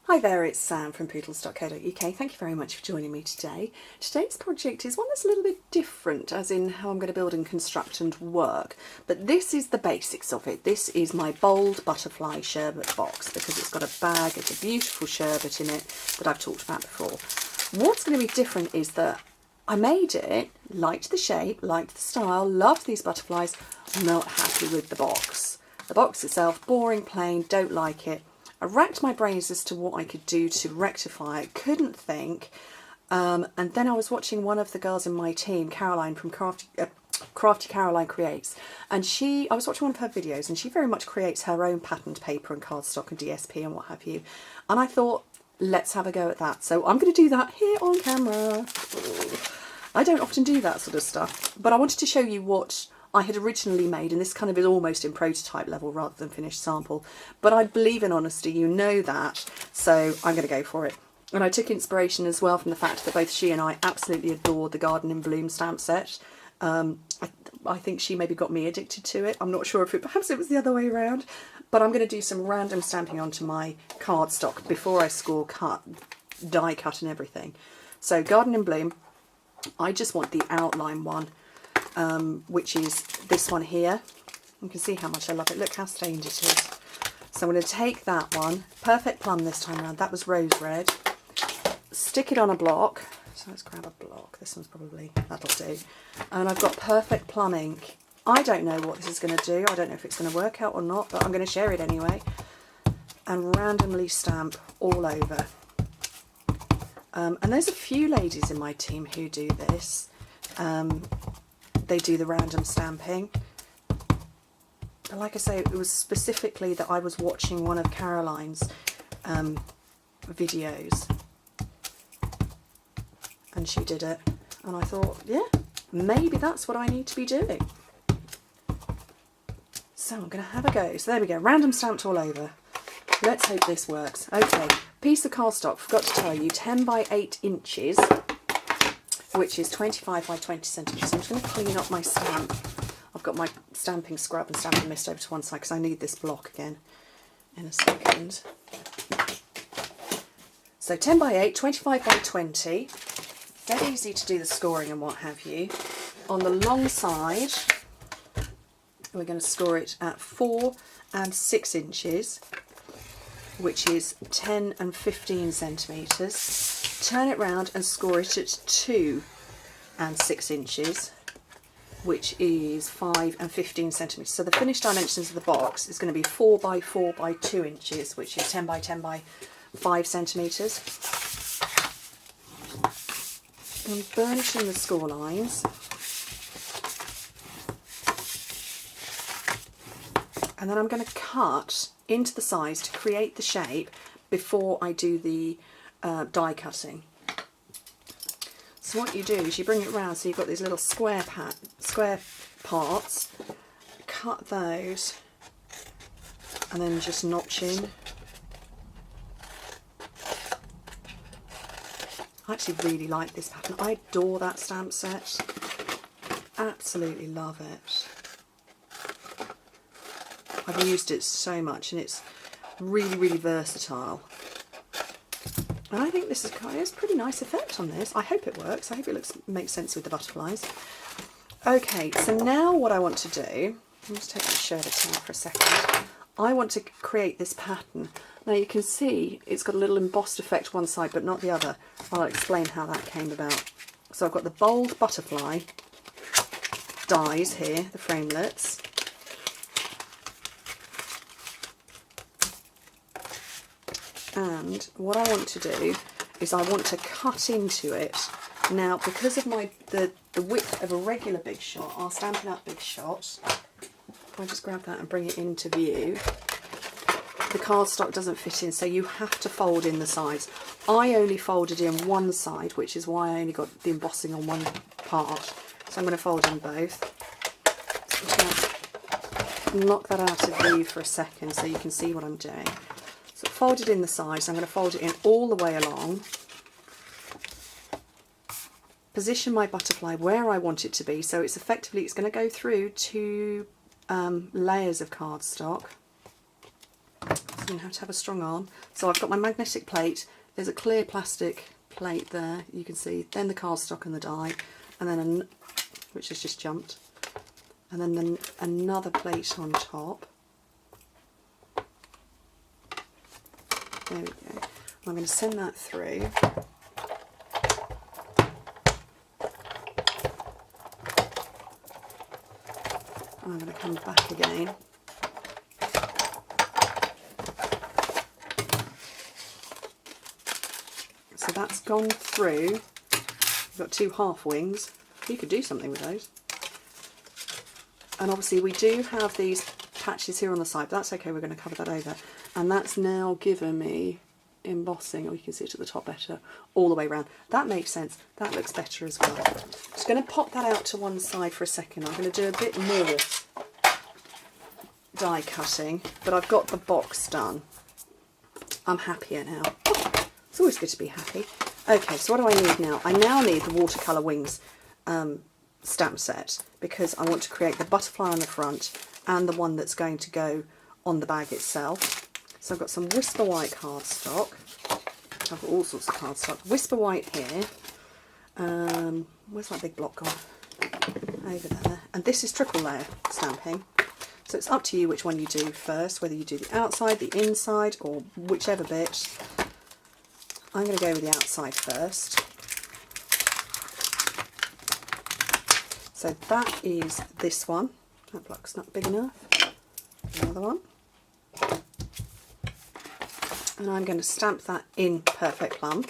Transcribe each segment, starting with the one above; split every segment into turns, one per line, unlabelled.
Hi there, it's Sam from Pootles.co.uk. Thank you very much for joining me today. Today's project is one that's a little bit different, as in how I'm going to build and construct and work, but this is the basics of it. This is my bold butterfly sherbet box because it's got a bag of the beautiful sherbet in it that I've talked about before. What's going to be different is that I made it, liked the shape, liked the style, loved these butterflies, not happy with the box. The box itself, boring, plain, don't like it. I racked my brains as to what I could do to rectify it, couldn't think, and then I was watching one of the girls in my team, Caroline from Crafty Caroline Creates, and I was watching one of her videos, and she very much creates her own patterned paper and cardstock and DSP and what have you, and I thought, let's have a go at that. So I'm going to do that here on camera. I don't often do that sort of stuff, but I wanted to show you what I had originally made, and this kind of is almost in prototype level rather than finished sample, but I believe in honesty, you know that, so I'm going to go for it. And I took inspiration as well from the fact that both she and I absolutely adored the Garden in Bloom stamp set. I think she maybe got me addicted to it. I'm not sure if perhaps it was the other way around, but I'm going to do some random stamping onto my cardstock before I score, cut, die cut and everything. So Garden in Bloom, I just want the outline one, which is this one here. You can see how much I love it. Look how stained it is. So I'm going to take that one, Perfect Plum this time around, that was rose red, stick it on a block. So let's grab a block, this one's probably, that'll do. And I've got Perfect Plum ink. I don't know what this is going to do, I don't know if it's going to work out or not, but I'm going to share it anyway. And randomly stamp all over. And there's a few ladies in my team who do this. They do the random stamping. But like I say, it was specifically that I was watching one of Caroline's videos and she did it, and I thought, yeah, maybe that's what I need to be doing. So I'm going to have a go. So there we go, random stamped all over. Let's hope this works. Okay, piece of cardstock, forgot to tell you, 10 by 8 inches, which is 25 by 20 centimetres. I'm just going to clean up my stamp. I've got my stamping scrub and stamping mist over to one side because I need this block again in a second. So 10 by 8, 25 by 20. Dead easy to do the scoring and what have you. On the long side, we're going to score it at 4 and 6 inches, which is 10 and 15 centimetres. Turn it round and score it at 2 and 6 inches, which is 5 and 15 centimetres. So the finished dimensions of the box is going to be 4 by 4 by 2 inches, which is 10 by 10 by 5 centimetres. I'm burnishing the score lines. And then I'm going to cut into the size to create the shape before I do the die cutting. So what you do is you bring it round so you've got these little square parts, cut those and then just notch in. I actually really like this pattern. I adore that stamp set. Absolutely love it. I've used it so much and it's really, really versatile. And I think this is a pretty nice effect on this. I hope it works. I hope it makes sense with the butterflies. Okay, so now what I want to do, I'll just take the sherbet out for a second. I want to create this pattern. Now you can see it's got a little embossed effect one side but not the other. I'll explain how that came about. So I've got the bold butterfly dies here, the framelets. And what I want to do is I want to cut into it. Now, because of the width of a regular Big Shot, I'll Stampin' Up! Big Shot. If I just grab that and bring it into view, the cardstock doesn't fit in, so you have to fold in the sides. I only folded in one side, which is why I only got the embossing on one part. So I'm going to fold in both. So I'm just going to knock that out of view for a second so you can see what I'm doing. So folded in the sides, I'm going to fold it in all the way along. Position my butterfly where I want it to be, so it's going to go through 2 layers of cardstock. I'm going to have to have a strong arm. So I've got my magnetic plate, there's a clear plastic plate there, you can see, then the cardstock and the die, and then, which has just jumped, and then another plate on top. There we go. I'm going to send that through. I'm going to come back again. So that's gone through. We've got 2 half wings. You could do something with those. And obviously we do have these patches here on the side, but that's okay, we're going to cover that over. And that's now given me embossing, or you can see it at the top better, all the way around. That makes sense. That looks better as well. Just going to pop that out to one side for a second. I'm going to do a bit more die cutting, but I've got the box done. I'm happier now. It's always good to be happy. Okay, so what do I need now? I now need the watercolour wings stamp set, because I want to create the butterfly on the front and the one that's going to go on the bag itself. So I've got some Whisper White cardstock. I've got all sorts of cardstock. Whisper White here. Where's that big block gone? Over there. And this is triple layer stamping. So it's up to you which one you do first, whether you do the outside, the inside, or whichever bit. I'm going to go with the outside first. So that is this one. That block's not big enough. Another one. And I'm going to stamp that in Perfect Plum.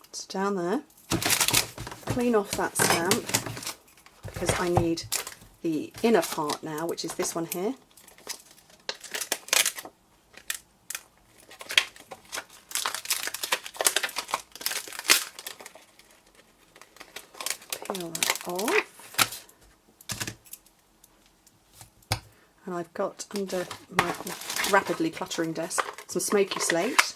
It's down there. Clean off that stamp, because I need the inner part now, which is this one here. Peel that off. And I've got under my rapidly cluttering desk some smoky slate.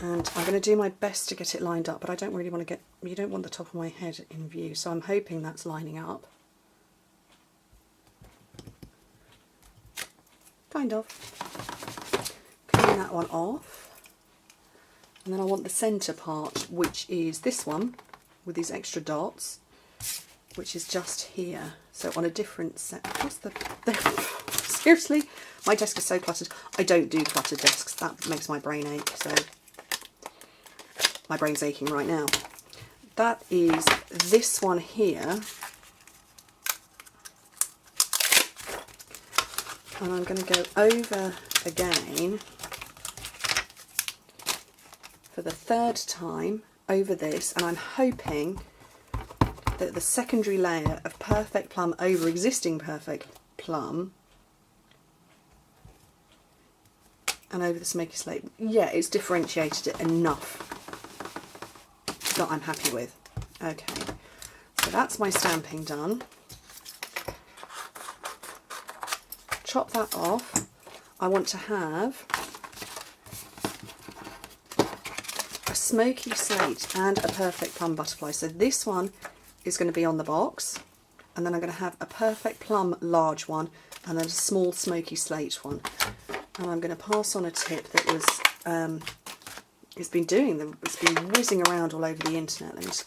And I'm going to do my best to get it lined up, but I don't really want to get, you don't want the top of my head in view, so I'm hoping that's lining up. Kind of. Clean that one off. And then I want the centre part, which is this one, with these extra dots, which is just here. So on a different set. What's the seriously? My desk is so cluttered. I don't do cluttered desks. That makes my brain ache, so my brain's aching right now. That is this one here. And I'm going to go over again for the 3rd time over this, and I'm hoping that the secondary layer of Perfect Plum over existing Perfect Plum and over the smoky slate, yeah, it's differentiated it enough that I'm happy with. Okay, so that's my stamping done. Chop that off. I want to have a smoky slate and a Perfect Plum butterfly. So this one is going to be on the box, and then I'm going to have a Perfect Plum large one and then a small smoky slate one. And I'm going to pass on a tip that was it's been whizzing around all over the internet. Let me just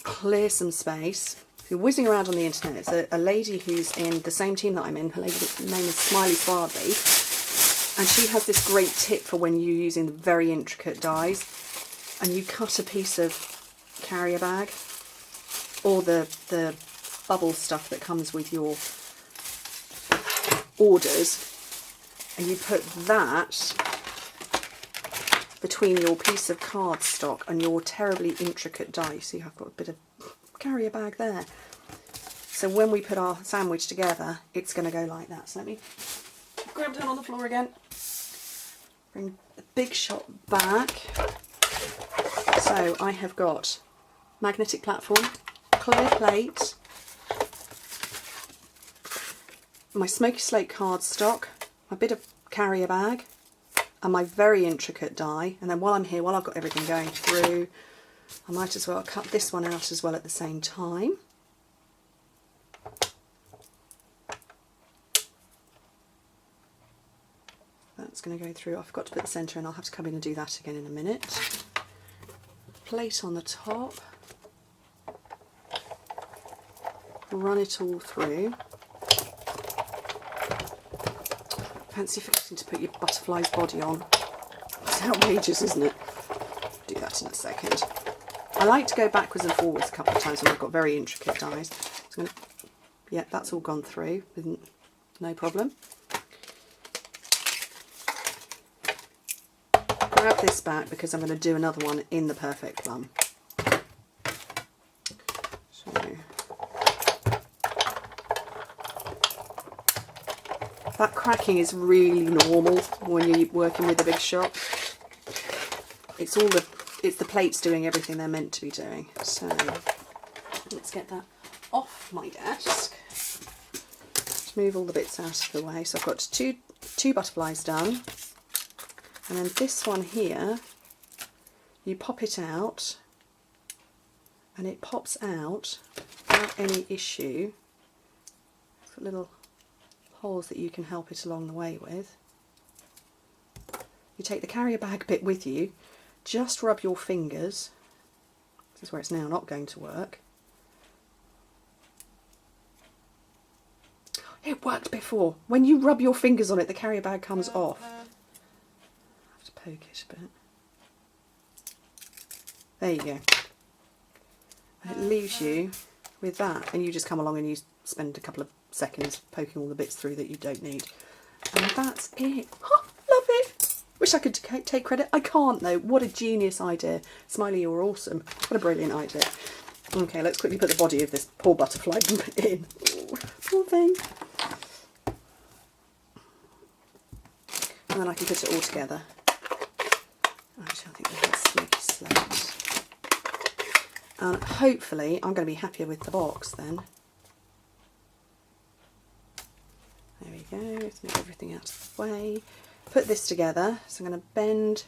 clear some space. It's been whizzing around on the internet. It's a lady who's in the same team that I'm in. Her name is Smiley Swarthy, and she has this great tip for when you're using the very intricate dies and you cut a piece of carrier bag or the bubble stuff that comes with your orders, and you put that between your piece of cardstock and your terribly intricate die. See, I've got a bit of carrier bag there. So when we put our sandwich together, it's going to go like that. So let me grab down on the floor again. Bring the big shot back. So I have got magnetic platform, clear plate, my smoky slate cardstock, a bit of carrier bag, and my very intricate die, and then while I'm here, while I've got everything going through, I might as well cut this one out as well at the same time. That's going to go through. I forgot to put the centre in, I'll have to come in and do that again in a minute. Plate on the top, run it all through. Fancy forgetting to put your butterfly's body on. It's outrageous, isn't it? Do that in a second. I like to go backwards and forwards a couple of times when I've got very intricate dies. So yeah, that's all gone through, no problem. Grab this back because I'm going to do another one in the Perfect Plum. So, that cracking is really normal when you're working with a big shop. It's the plates doing everything they're meant to be doing. So let's get that off my desk. Just move all the bits out of the way. So I've got two butterflies done. And then this one here, you pop it out and it pops out without any issue. It's got little holes that you can help it along the way with. You take the carrier bag bit with you, just rub your fingers. This is where it's now not going to work. It worked before. When you rub your fingers on it, the carrier bag comes off. Poke it a bit. There you go. And it leaves you with that, and you just come along and you spend a couple of seconds poking all the bits through that you don't need. And that's it. Oh, love it! Wish I could take credit. I can't though. What a genius idea. Smiley, you're awesome. What a brilliant idea. Okay, let's quickly put the body of this poor butterfly in. Ooh, poor thing. And then I can put it all together. Actually, I think we have sneaky slate. And hopefully I'm going to be happier with the box then. There we go, let's move everything out of the way. Put this together, so I'm going to bend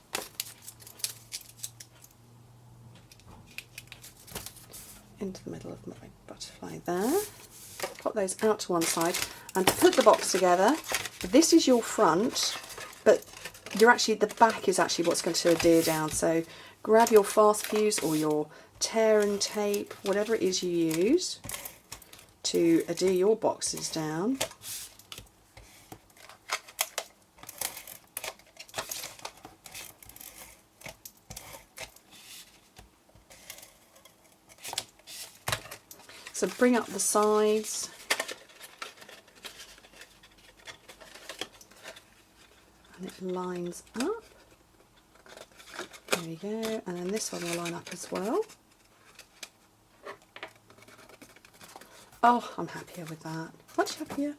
into the middle of my butterfly there. Pop those out to one side and put the box together. This is your front, but the back is actually what's going to adhere down. So grab your fast fuse or your tear and tape, whatever it is you use to adhere your boxes down. So bring up the sides. And it lines up. There we go. And then this one will line up as well. Oh, I'm happier with that. Much happier.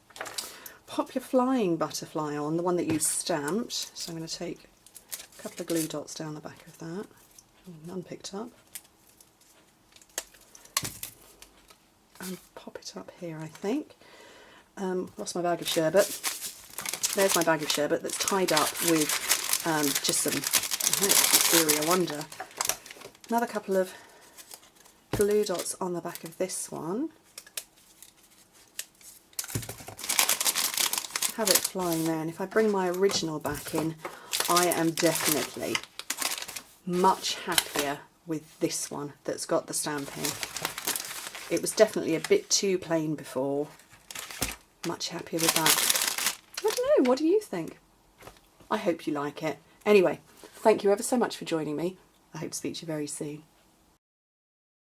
Pop your flying butterfly on, the one that you stamped. So I'm going to take a couple of glue dots down the back of that. None picked up. And pop it up here, I think. Lost my bag of sherbet. There's my bag of sherbet that's tied up with just some Wisteria Wonder. Another couple of glue dots on the back of this one. Have it flying there, and if I bring my original back in, I am definitely much happier with this one that's got the stamping. It was definitely a bit too plain before. Much happier with that. I don't know, what do you think? I hope you like it. Anyway, thank you ever so much for joining me. I hope to speak to you very soon.